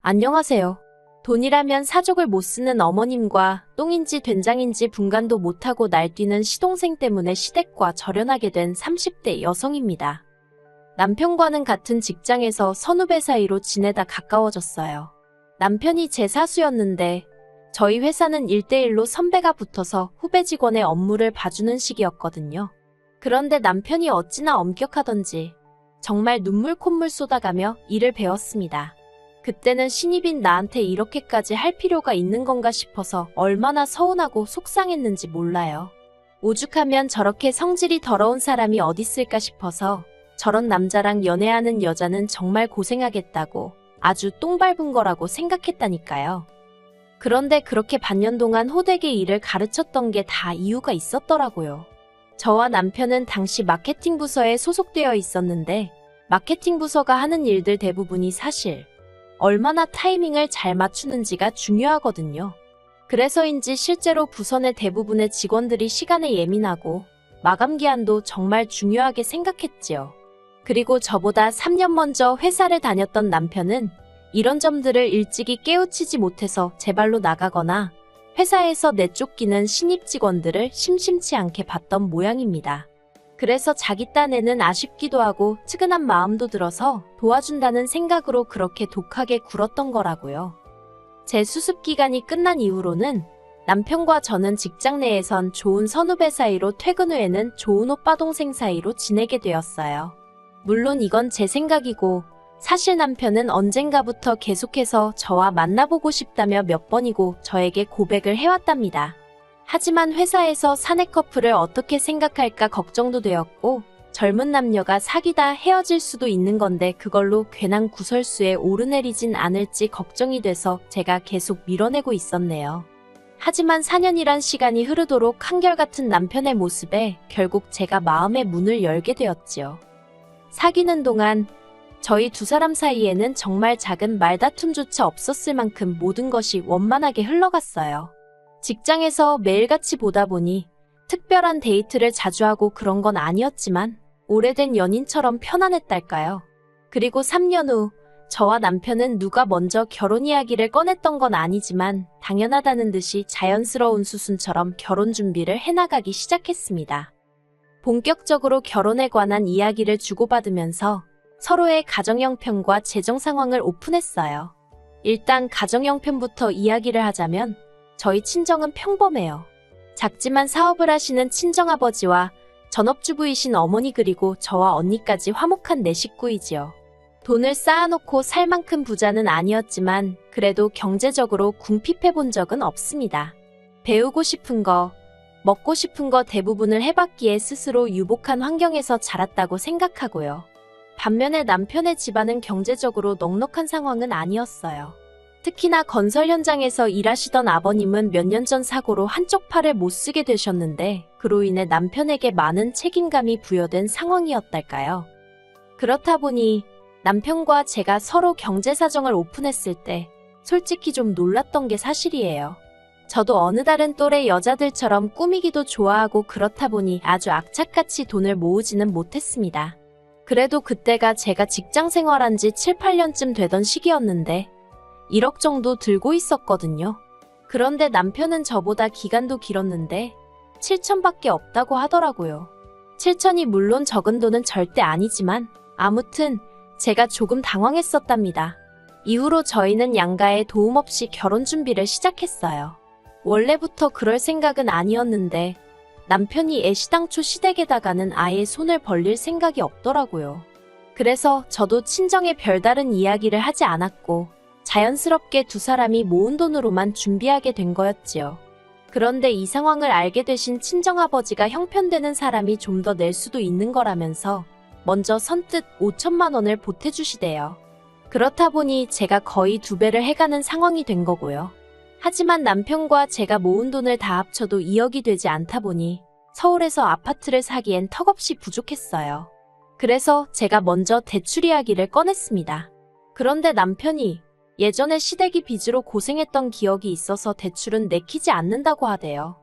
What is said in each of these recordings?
안녕하세요. 돈이라면 사족을 못 쓰는 어머님과 똥인지 된장인지 분간도 못하고 날뛰는 시동생 때문에 시댁과 절연하게 된 30대 여성입니다. 남편과는 같은 직장에서 선후배 사이로 지내다 가까워졌어요. 남편이 제 사수였는데 저희 회사는 1대1로 선배가 붙어서 후배 직원의 업무를 봐주는 식이었거든요. 그런데 남편이 어찌나 엄격하던지 정말 눈물 콧물 쏟아가며 일을 배웠습니다. 그때는 신입인 나한테 이렇게까지 할 필요가 있는 건가 싶어서 얼마나 서운하고 속상했는지 몰라요. 오죽하면 저렇게 성질이 더러운 사람이 어딨을까 싶어서 저런 남자랑 연애하는 여자는 정말 고생하겠다고 아주 똥 밟은 거라고 생각했다니까요. 그런데 그렇게 반년 동안 호되게 일을 가르쳤던 게 다 이유가 있었더라고요. 저와 남편은 당시 마케팅 부서에 소속되어 있었는데 마케팅 부서가 하는 일들 대부분이 사실 얼마나 타이밍을 잘 맞추는지가 중요하거든요. 그래서인지 실제로 부서 내 대부분의 직원들이 시간에 예민하고 마감 기한도 정말 중요하게 생각했지요. 그리고 저보다 3년 먼저 회사를 다녔던 남편은 이런 점들을 일찍이 깨우치지 못해서 제 발로 나가거나 회사에서 내쫓기는 신입 직원들을 심심치 않게 봤던 모양입니다. 그래서 자기 딴에는 아쉽기도 하고 측은한 마음도 들어서 도와준다는 생각으로 그렇게 독하게 굴었던 거라고요. 제 수습 기간이 끝난 이후로는 남편과 저는 직장 내에선 좋은 선후배 사이로 퇴근 후에는 좋은 오빠 동생 사이로 지내게 되었어요. 물론 이건 제 생각이고 사실 남편은 언젠가부터 계속해서 저와 만나보고 싶다며 몇 번이고 저에게 고백을 해왔답니다. 하지만 회사에서 사내 커플을 어떻게 생각할까 걱정도 되었고 젊은 남녀가 사귀다 헤어질 수도 있는 건데 그걸로 괜한 구설수에 오르내리진 않을지 걱정이 돼서 제가 계속 밀어내고 있었네요. 하지만 4년이란 시간이 흐르도록 한결같은 남편의 모습에 결국 제가 마음의 문을 열게 되었지요. 사귀는 동안 저희 두 사람 사이에는 정말 작은 말다툼조차 없었을 만큼 모든 것이 원만하게 흘러갔어요. 직장에서 매일같이 보다 보니 특별한 데이트를 자주 하고 그런 건 아니었지만 오래된 연인처럼 편안했달까요. 그리고 3년 후 저와 남편은 누가 먼저 결혼 이야기를 꺼냈던 건 아니지만 당연하다는 듯이 자연스러운 수순처럼 결혼 준비를 해나가기 시작했습니다. 본격적으로 결혼에 관한 이야기를 주고받으면서 서로의 가정 형편과 재정 상황을 오픈했어요. 일단 가정 형편부터 이야기를 하자면 저희 친정은 평범해요. 작지만 사업을 하시는 친정아버지와 전업주부이신 어머니 그리고 저와 언니까지 화목한 네 식구이지요. 돈을 쌓아놓고 살 만큼 부자는 아니었지만 그래도 경제적으로 궁핍해본 적은 없습니다. 배우고 싶은 거, 먹고 싶은 거 대부분을 해봤기에 스스로 유복한 환경에서 자랐다고 생각하고요. 반면에 남편의 집안은 경제적으로 넉넉한 상황은 아니었어요. 특히나 건설 현장에서 일하시던 아버님은 몇 년 전 사고로 한쪽 팔을 못 쓰게 되셨는데 그로 인해 남편에게 많은 책임감이 부여된 상황이었달까요. 그렇다 보니 남편과 제가 서로 경제 사정을 오픈했을 때 솔직히 좀 놀랐던 게 사실이에요. 저도 어느 다른 또래 여자들처럼 꾸미기도 좋아하고 그렇다 보니 아주 악착같이 돈을 모으지는 못했습니다. 그래도 그때가 제가 직장 생활한 지 7, 8년쯤 되던 시기였는데 1억 정도 들고 있었거든요. 그런데 남편은 저보다 기간도 길었는데 7천밖에 없다고 하더라고요. 7천이 물론 적은 돈은 절대 아니지만 아무튼 제가 조금 당황했었답니다. 이후로 저희는 양가의 도움 없이 결혼 준비를 시작했어요. 원래부터 그럴 생각은 아니었는데 남편이 애시당초 시댁에다가는 아예 손을 벌릴 생각이 없더라고요. 그래서 저도 친정에 별다른 이야기를 하지 않았고 자연스럽게 두 사람이 모은 돈으로만 준비하게 된 거였지요. 그런데 이 상황을 알게 되신 친정아버지가 형편되는 사람이 좀 더 낼 수도 있는 거라면서 먼저 선뜻 5천만 원을 보태주시대요. 그렇다 보니 제가 거의 2배를 해가는 상황이 된 거고요. 하지만 남편과 제가 모은 돈을 다 합쳐도 2억이 되지 않다 보니 서울에서 아파트를 사기엔 턱없이 부족했어요. 그래서 제가 먼저 대출 이야기를 꺼냈습니다. 그런데 남편이 예전에 시댁이 빚으로 고생했던 기억이 있어서 대출은 내키지 않는다고 하대요.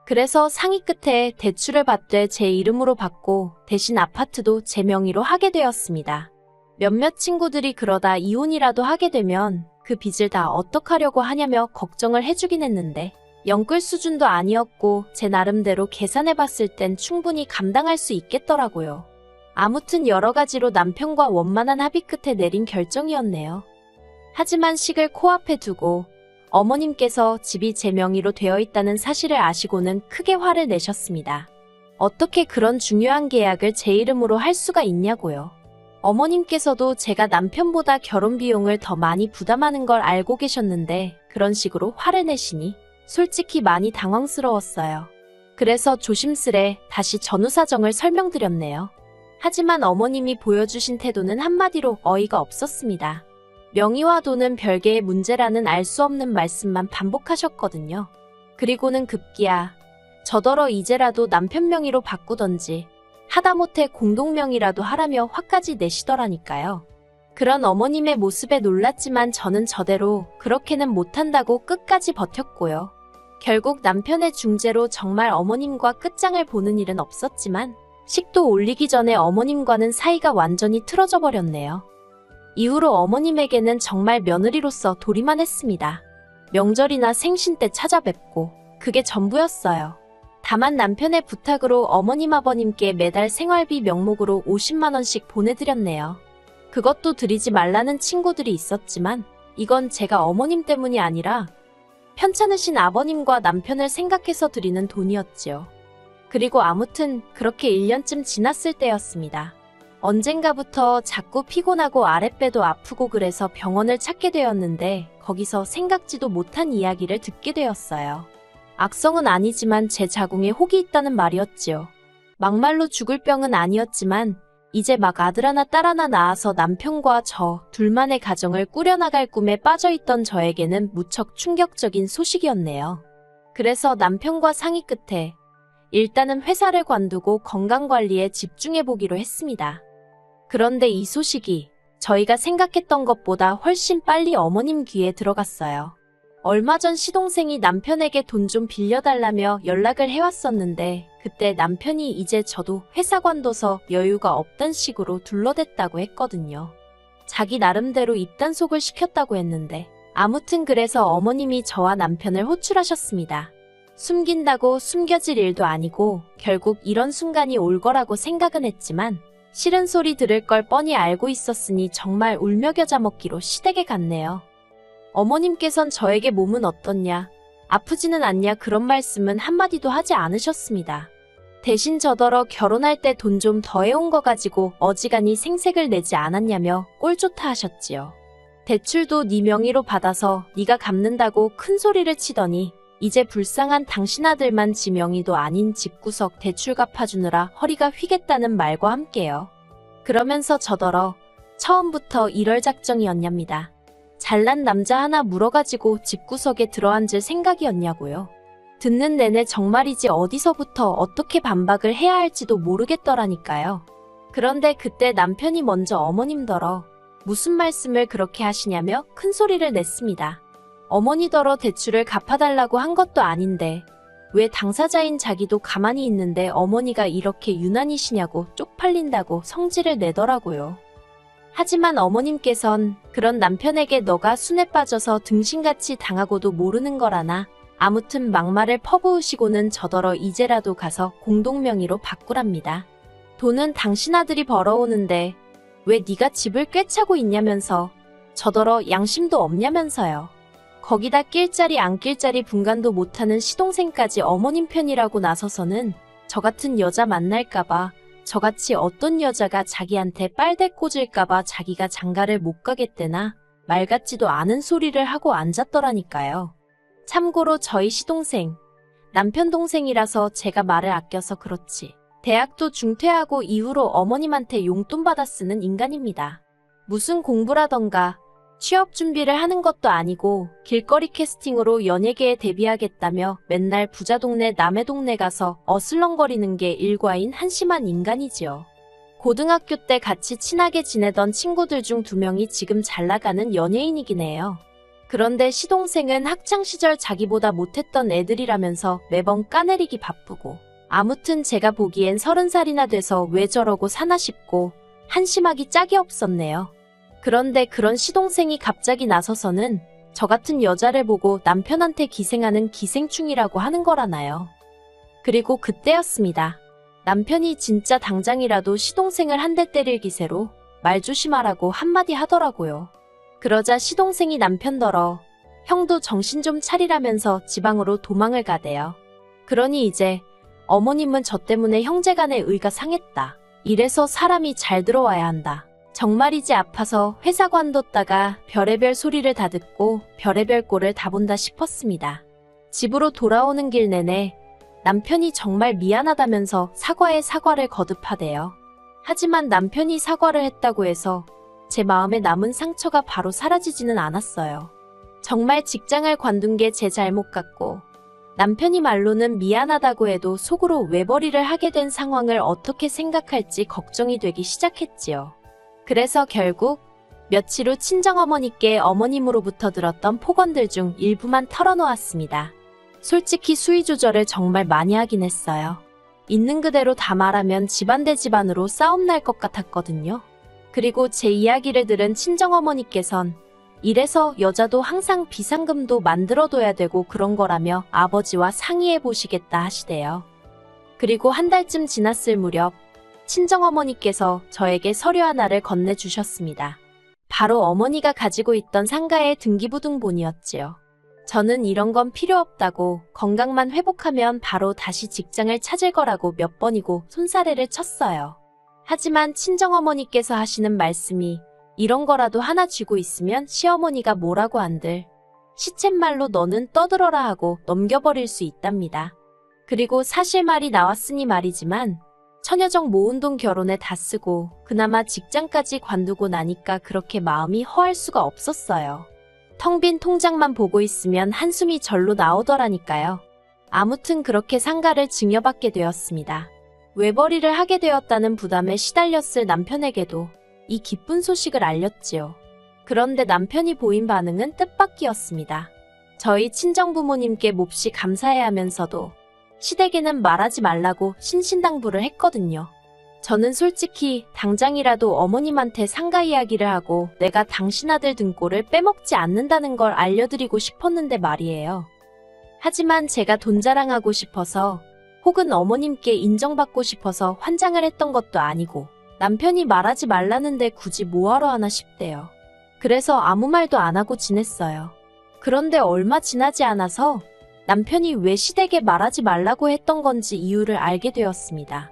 그래서 상의 끝에 대출을 받되 제 이름으로 받고 대신 아파트도 제 명의로 하게 되었습니다. 몇몇 친구들이 그러다 이혼이라도 하게 되면 그 빚을 다 어떡하려고 하냐며 걱정을 해주긴 했는데 영끌 수준도 아니었고 제 나름대로 계산해봤을 땐 충분히 감당할 수 있겠더라고요. 아무튼 여러 가지로 남편과 원만한 합의 끝에 내린 결정이었네요. 하지만 식을 코앞에 두고 어머님께서 집이 제 명의로 되어 있다는 사실을 아시고는 크게 화를 내셨습니다. 어떻게 그런 중요한 계약을 제 이름으로 할 수가 있냐고요. 어머님께서도 제가 남편보다 결혼 비용을 더 많이 부담하는 걸 알고 계셨는데 그런 식으로 화를 내시니 솔직히 많이 당황스러웠어요. 그래서 조심스레 다시 전후 사정을 설명드렸네요. 하지만 어머님이 보여주신 태도는 한마디로 어이가 없었습니다. 명의와 돈은 별개의 문제라는 알 수 없는 말씀만 반복하셨거든요. 그리고는 급기야 저더러 이제라도 남편 명의로 바꾸던지 하다못해 공동명의라도 하라며 화까지 내시더라니까요. 그런 어머님의 모습에 놀랐지만 저는 저대로 그렇게는 못한다고 끝까지 버텼고요. 결국 남편의 중재로 정말 어머님과 끝장을 보는 일은 없었지만 식도 올리기 전에 어머님과는 사이가 완전히 틀어져 버렸네요. 이후로 어머님에게는 정말 며느리로서 도리만 했습니다. 명절이나 생신 때 찾아뵙고 그게 전부였어요. 다만 남편의 부탁으로 어머님 아버님께 매달 생활비 명목으로 50만 원씩 보내드렸네요. 그것도 드리지 말라는 친구들이 있었지만 이건 제가 어머님 때문이 아니라 편찮으신 아버님과 남편을 생각해서 드리는 돈이었지요. 그리고 아무튼 그렇게 1년쯤 지났을 때였습니다. 언젠가부터 자꾸 피곤하고 아랫배도 아프고 그래서 병원을 찾게 되었는데 거기서 생각지도 못한 이야기를 듣게 되었어요. 악성은 아니지만 제 자궁에 혹이 있다는 말이었지요. 막말로 죽을 병은 아니었지만 이제 막 아들 하나 딸 하나 낳아서 남편과 저 둘만의 가정을 꾸려나갈 꿈에 빠져있던 저에게는 무척 충격적인 소식이었네요. 그래서 남편과 상의 끝에 일단은 회사를 관두고 건강관리에 집중해보기로 했습니다. 그런데 이 소식이 저희가 생각했던 것보다 훨씬 빨리 어머님 귀에 들어갔어요. 얼마 전 시동생이 남편에게 돈 좀 빌려달라며 연락을 해왔었는데 그때 남편이 이제 저도 회사 관둬서 여유가 없단 식으로 둘러댔다고 했거든요. 자기 나름대로 입단속을 시켰다고 했는데 아무튼 그래서 어머님이 저와 남편을 호출하셨습니다. 숨긴다고 숨겨질 일도 아니고 결국 이런 순간이 올 거라고 생각은 했지만 싫은 소리 들을 걸 뻔히 알고 있었으니 정말 울며 겨자 먹기로 시댁에 갔네요. 어머님께선 저에게 몸은 어떻냐, 아프지는 않냐 그런 말씀은 한마디도 하지 않으셨습니다. 대신 저더러 결혼할 때 돈 좀 더 해온 거 가지고 어지간히 생색을 내지 않았냐며 꼴 좋다 하셨지요. 대출도 네 명의로 받아서 네가 갚는다고 큰 소리를 치더니 이제 불쌍한 당신 아들만 지 명의도 아닌 집구석 대출 갚아주느라 허리가 휘겠다는 말과 함께요. 그러면서 저더러 처음부터 이럴 작정이었냐입니다. 잘난 남자 하나 물어가지고 집구석에 들어앉을 생각이었냐고요. 듣는 내내 정말이지 어디서부터 어떻게 반박을 해야 할지도 모르겠더라니까요. 그런데 그때 남편이 먼저 어머님더러 무슨 말씀을 그렇게 하시냐며 큰 소리를 냈습니다. 어머니더러 대출을 갚아달라고 한 것도 아닌데 왜 당사자인 자기도 가만히 있는데 어머니가 이렇게 유난이시냐고 쪽팔린다고 성질을 내더라고요. 하지만 어머님께선 그런 남편에게 너가 순에 빠져서 등신같이 당하고도 모르는 거라나 아무튼 막말을 퍼부으시고는 저더러 이제라도 가서 공동명의로 바꾸랍니다. 돈은 당신 아들이 벌어오는데 왜 네가 집을 꿰차고 있냐면서 저더러 양심도 없냐면서요. 거기다 낄 자리 안 낄 자리 분간도 못하는 시동생까지 어머님 편이라고 나서서는 저 같은 여자 만날까봐 저같이 어떤 여자가 자기한테 빨대 꽂을까봐 자기가 장가를 못 가겠대나 말 같지도 않은 소리를 하고 앉았더라니까요. 참고로 저희 시동생, 남편 동생이라서 제가 말을 아껴서 그렇지 대학도 중퇴하고 이후로 어머님한테 용돈 받아 쓰는 인간입니다. 무슨 공부라던가 취업 준비를 하는 것도 아니고 길거리 캐스팅으로 연예계에 데뷔하겠다며 맨날 부자 동네 남의 동네 가서 어슬렁거리는 게 일과인 한심한 인간이지요. 고등학교 때 같이 친하게 지내던 친구들 중 2명이 지금 잘 나가는 연예인이긴 해요. 그런데 시동생은 학창시절 자기보다 못했던 애들이라면서 매번 까내리기 바쁘고 아무튼 제가 보기엔 30살이나 돼서 왜 저러고 사나 싶고 한심하기 짝이 없었네요. 그런데 그런 시동생이 갑자기 나서서는 저 같은 여자를 보고 남편한테 기생하는 기생충이라고 하는 거라나요. 그리고 그때였습니다. 남편이 진짜 당장이라도 시동생을 한 대 때릴 기세로 말 조심하라고 한마디 하더라고요. 그러자 시동생이 남편더러 형도 정신 좀 차리라면서 지방으로 도망을 가대요. 그러니 이제 어머님은 저 때문에 형제간의 의가 상했다. 이래서 사람이 잘 들어와야 한다. 정말이지 아파서 회사 관뒀다가 별의별 소리를 다 듣고 별의별 꼴을 다 본다 싶었습니다. 집으로 돌아오는 길 내내 남편이 정말 미안하다면서 사과에 사과를 거듭하대요. 하지만 남편이 사과를 했다고 해서 제 마음에 남은 상처가 바로 사라지지는 않았어요. 정말 직장을 관둔 게 제 잘못 같고 남편이 말로는 미안하다고 해도 속으로 외벌이를 하게 된 상황을 어떻게 생각할지 걱정이 되기 시작했지요. 그래서 결국 며칠 후 친정어머니께 어머님으로부터 들었던 폭언들 중 일부만 털어놓았습니다. 솔직히 수위 조절을 정말 많이 하긴 했어요. 있는 그대로 다 말하면 집안 대 집안으로 싸움 날 것 같았거든요. 그리고 제 이야기를 들은 친정어머니께선 이래서 여자도 항상 비상금도 만들어둬야 되고 그런 거라며 아버지와 상의해 보시겠다 하시대요. 그리고 한 달쯤 지났을 무렵 친정어머니께서 저에게 서류 하나를 건네주셨습니다. 바로 어머니가 가지고 있던 상가의 등기부등본이었지요. 저는 이런 건 필요 없다고 건강만 회복하면 바로 다시 직장을 찾을 거라고 몇 번이고 손사래를 쳤어요. 하지만 친정어머니께서 하시는 말씀이 이런 거라도 하나 쥐고 있으면 시어머니가 뭐라고 한들 시쳇말로 너는 떠들어라 하고 넘겨버릴 수 있답니다. 그리고 사실 말이 나왔으니 말이지만 처녀적 모은 돈 결혼에 다 쓰고 그나마 직장까지 관두고 나니까 그렇게 마음이 허할 수가 없었어요. 텅 빈 통장만 보고 있으면 한숨이 절로 나오더라니까요. 아무튼 그렇게 상가를 증여받게 되었습니다. 외벌이를 하게 되었다는 부담에 시달렸을 남편에게도 이 기쁜 소식을 알렸지요. 그런데 남편이 보인 반응은 뜻밖이었습니다. 저희 친정부모님께 몹시 감사해야 하면서도 시댁에는 말하지 말라고 신신당부를 했거든요. 저는 솔직히 당장이라도 어머님한테 상가 이야기를 하고 내가 당신 아들 등골을 빼먹지 않는다는 걸 알려드리고 싶었는데 말이에요. 하지만 제가 돈 자랑하고 싶어서 혹은 어머님께 인정받고 싶어서 환장을 했던 것도 아니고 남편이 말하지 말라는데 굳이 뭐하러 하나 싶대요. 그래서 아무 말도 안 하고 지냈어요. 그런데 얼마 지나지 않아서 남편이 왜 시댁에 말하지 말라고 했던 건지 이유를 알게 되었습니다.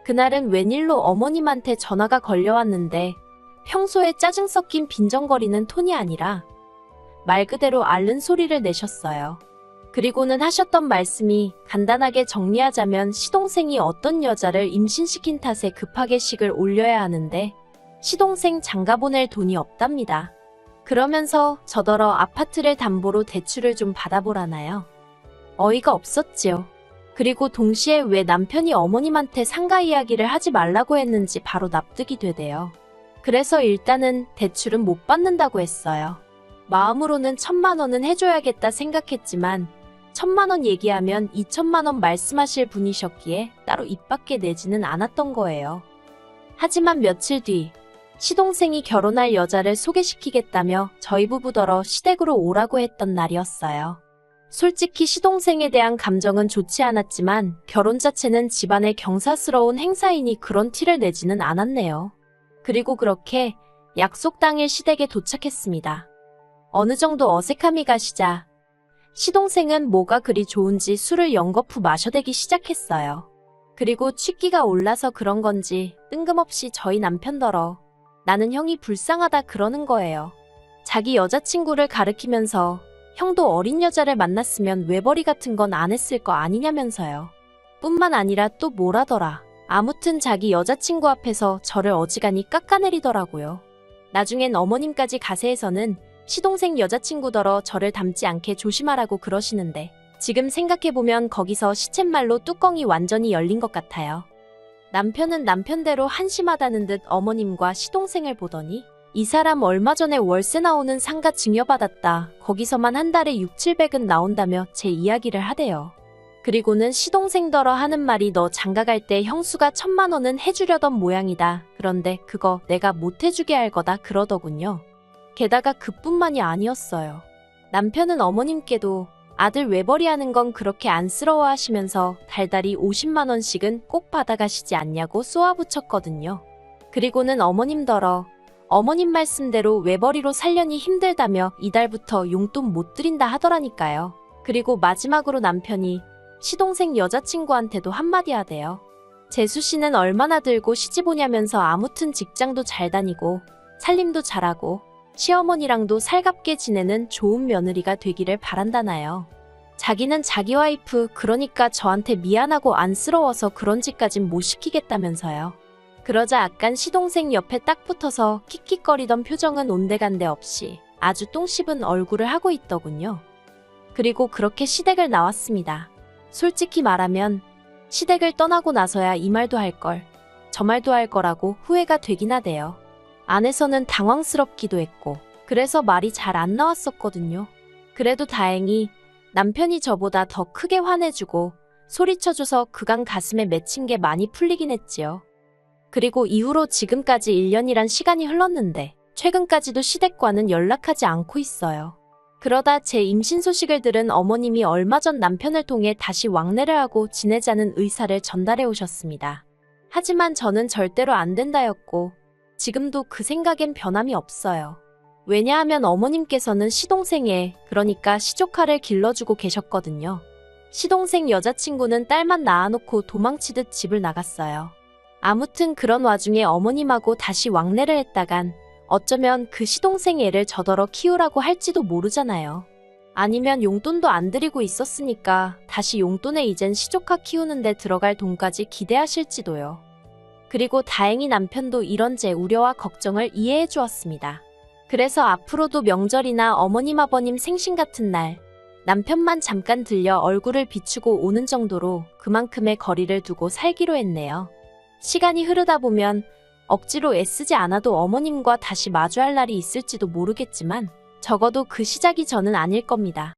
그날은 웬일로 어머님한테 전화가 걸려왔는데 평소에 짜증 섞인 빈정거리는 톤이 아니라 말 그대로 앓는 소리를 내셨어요. 그리고는 하셨던 말씀이 간단하게 정리하자면 시동생이 어떤 여자를 임신시킨 탓에 급하게 식을 올려야 하는데 시동생 장가 보낼 돈이 없답니다. 그러면서 저더러 아파트를 담보로 대출을 좀 받아보라나요? 어이가 없었지요. 그리고 동시에 왜 남편이 어머님한테 상가 이야기를 하지 말라고 했는지 바로 납득이 되대요. 그래서 일단은 대출은 못 받는다고 했어요. 마음으로는 1,000만 원은 해줘야겠다 생각했지만 1,000만 원 얘기하면 2,000만 원 말씀하실 분이셨기에 따로 입 밖에 내지는 않았던 거예요. 하지만 며칠 뒤 시동생이 결혼할 여자를 소개시키겠다며 저희 부부더러 시댁으로 오라고 했던 날이었어요. 솔직히 시동생에 대한 감정은 좋지 않았지만 결혼 자체는 집안의 경사스러운 행사이니 그런 티를 내지는 않았네요. 그리고 그렇게 약속 당일 시댁에 도착했습니다. 어느 정도 어색함이 가시자 시동생은 뭐가 그리 좋은지 술을 연거푸 마셔대기 시작했어요. 그리고 취기가 올라서 그런 건지 뜬금없이 저희 남편더러 나는 형이 불쌍하다 그러는 거예요. 자기 여자친구를 가리키면서 형도 어린 여자를 만났으면 외벌이 같은 건 안 했을 거 아니냐면서요. 뿐만 아니라 또 뭐라더라. 아무튼 자기 여자친구 앞에서 저를 어지간히 깎아내리더라고요. 나중엔 어머님까지 가세해서는 시동생 여자친구더러 저를 닮지 않게 조심하라고 그러시는데 지금 생각해보면 거기서 시쳇말로 뚜껑이 완전히 열린 것 같아요. 남편은 남편대로 한심하다는 듯 어머님과 시동생을 보더니 이 사람 얼마 전에 월세 나오는 상가 증여받았다. 거기서만 한 달에 6, 700은 나온다며 제 이야기를 하대요. 그리고는 시동생더러 하는 말이 너 장가갈 때 형수가 1,000만 원은 해주려던 모양이다. 그런데 그거 내가 못 해주게 할 거다 그러더군요. 게다가 그뿐만이 아니었어요. 남편은 어머님께도 아들 외벌이하는 건 그렇게 안쓰러워하시면서 달달이 50만 원씩은 꼭 받아가시지 않냐고 쏘아붙였거든요. 그리고는 어머님더러 어머님 말씀대로 외벌이로 살려니 힘들다며 이달부터 용돈 못 드린다 하더라니까요. 그리고 마지막으로 남편이 시동생 여자친구한테도 한마디 하대요. 재수씨는 얼마나 들고 시집 오냐면서 아무튼 직장도 잘 다니고 살림도 잘하고 시어머니랑도 살갑게 지내는 좋은 며느리가 되기를 바란다나요. 자기는 자기 와이프 그러니까 저한테 미안하고 안쓰러워서 그런 짓까진 못 시키겠다면서요. 그러자 아깐 시동생 옆에 딱 붙어서 킥킥거리던 표정은 온데간데 없이 아주 똥 씹은 얼굴을 하고 있더군요. 그리고 그렇게 시댁을 나왔습니다. 솔직히 말하면 시댁을 떠나고 나서야 이 말도 할 걸, 저 말도 할 거라고 후회가 되긴 하대요. 안에서는 당황스럽기도 했고 그래서 말이 잘 안 나왔었거든요. 그래도 다행히 남편이 저보다 더 크게 화내주고 소리쳐줘서 그간 가슴에 맺힌 게 많이 풀리긴 했지요. 그리고 이후로 지금까지 1년이란 시간이 흘렀는데 최근까지도 시댁과는 연락하지 않고 있어요. 그러다 제 임신 소식을 들은 어머님이 얼마 전 남편을 통해 다시 왕래를 하고 지내자는 의사를 전달해 오셨습니다. 하지만 저는 절대로 안 된다였고 지금도 그 생각엔 변함이 없어요. 왜냐하면 어머님께서는 시동생에, 그러니까 시조카를 길러주고 계셨거든요. 시동생 여자친구는 딸만 낳아놓고 도망치듯 집을 나갔어요. 아무튼 그런 와중에 어머님하고 다시 왕래를 했다간 어쩌면 그 시동생 애를 저더러 키우라고 할지도 모르잖아요. 아니면 용돈도 안 드리고 있었으니까 다시 용돈에 이젠 시조카 키우는데 들어갈 돈까지 기대하실지도요. 그리고 다행히 남편도 이런 제 우려와 걱정을 이해해 주었습니다. 그래서 앞으로도 명절이나 어머님 아버님 생신 같은 날 남편만 잠깐 들려 얼굴을 비추고 오는 정도로 그만큼의 거리를 두고 살기로 했네요. 시간이 흐르다 보면 억지로 애쓰지 않아도 어머님과 다시 마주할 날이 있을지도 모르겠지만 적어도 그 시작이 저는 아닐 겁니다.